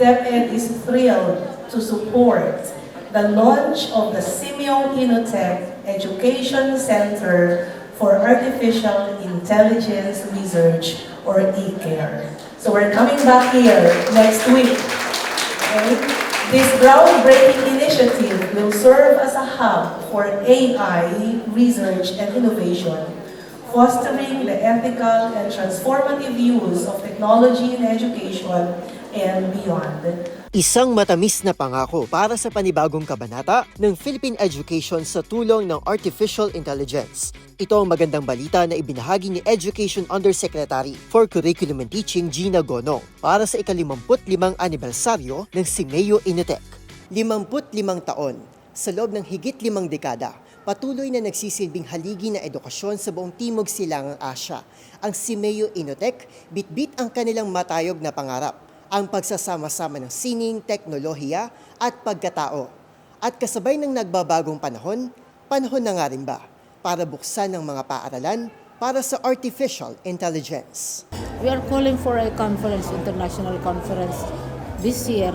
DepEd is thrilled to support the launch of the Simeo Inotech Education Center for Artificial Intelligence Research, or ECARE. So we're coming back here next week. Okay? This groundbreaking initiative will serve as a hub for AI research and innovation, fostering the ethical and transformative use of technology in education and beyond. Isang matamis na pangako para sa panibagong kabanata ng Philippine Education sa tulong ng Artificial Intelligence. Ito ang magandang balita na ibinahagi ni Education Undersecretary for Curriculum and Teaching Gina Gonong para sa ika-55 anibersaryo ng Simeo Inotech. 55 taon, sa loob ng higit 5 dekada, patuloy na nagsisilbing haligi na edukasyon sa buong Timog Silangang Asya. Ang Simeo Inotech, bitbit ang kanilang matayog na pangarap, ang pagsasama-sama ng sining, teknolohiya at pagkatao. At kasabay ng nagbabagong panahon na nga rin ba para buksan ng mga paaralan para sa artificial intelligence. We are calling for a conference, international conference this year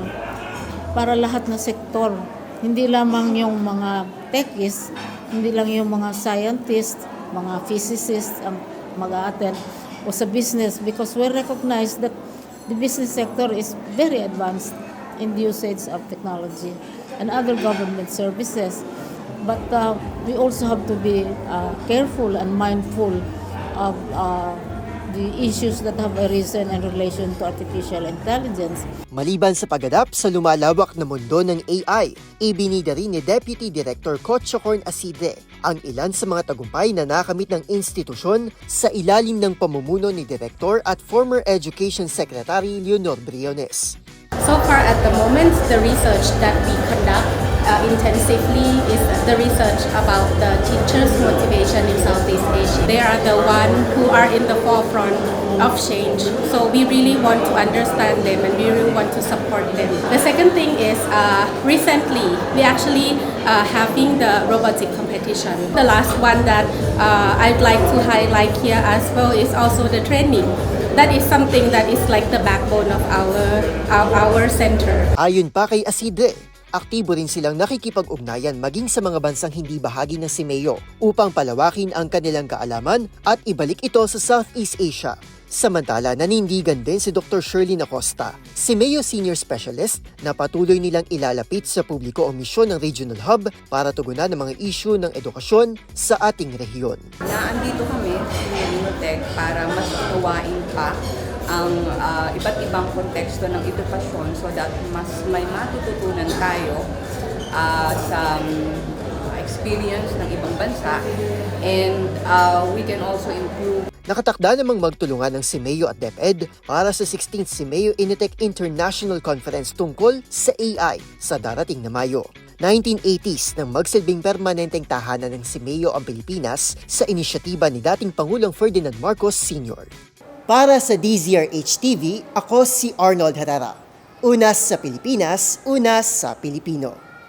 para lahat na sektor. Hindi lamang yung mga techies, hindi lang yung mga scientists, mga physicists ang mag-a-attend o sa business, because we recognize that the business sector is very advanced in the usage of technology and other government services. But we also have to be careful and mindful of the issues that have arisen in relation to artificial intelligence. Maliban sa pag-adapt sa lumalawak na mundo ng AI, ibinida rin ni Deputy Director Cochocorn Asidre ang ilan sa mga tagumpay na nakamit ng institusyon sa ilalim ng pamumuno ni Director at former Education Secretary Leonor Briones. So far at the moment, the research that we conduct intensively is the research about the teachers' motivation in Southeast Asia. They are the one who are in the forefront of change. So we really want to understand them and we really want to support them. The second thing is recently we actually having the robotic competition. The last one that I'd like to highlight here as well is also the training. That is something that is like the backbone of our center. Ayon pa kay Asidre, aktibo rin silang nakikipag-ugnayan maging sa mga bansang hindi bahagi ng Simeo upang palawakin ang kanilang kaalaman at ibalik ito sa Southeast Asia. Samantala, nanindigan din si Dr. Shirley Acosta, Simeo Senior Specialist, na patuloy nilang ilalapit sa publiko ang misyon ng Regional Hub para tugunan ang mga issue ng edukasyon sa ating rehiyon. Naandito kami sa Inotech para mas unawain pa ang iba't ibang konteksto ng edukasyon so that mas may matututunan tayo sa experience ng ibang bansa and we can also improve. Nakatakda namang magtulungan ng Simeo at DepEd para sa 16th Simeo Inotech International Conference tungkol sa AI sa darating na Mayo. 1980s nang magsilbing permanenteng tahanan ng Simeo ang Pilipinas sa inisyatiba ni dating Pangulong Ferdinand Marcos Sr. Para sa DZRH TV, ako si Arnold Herrera. Una sa Pilipinas, una sa Pilipino.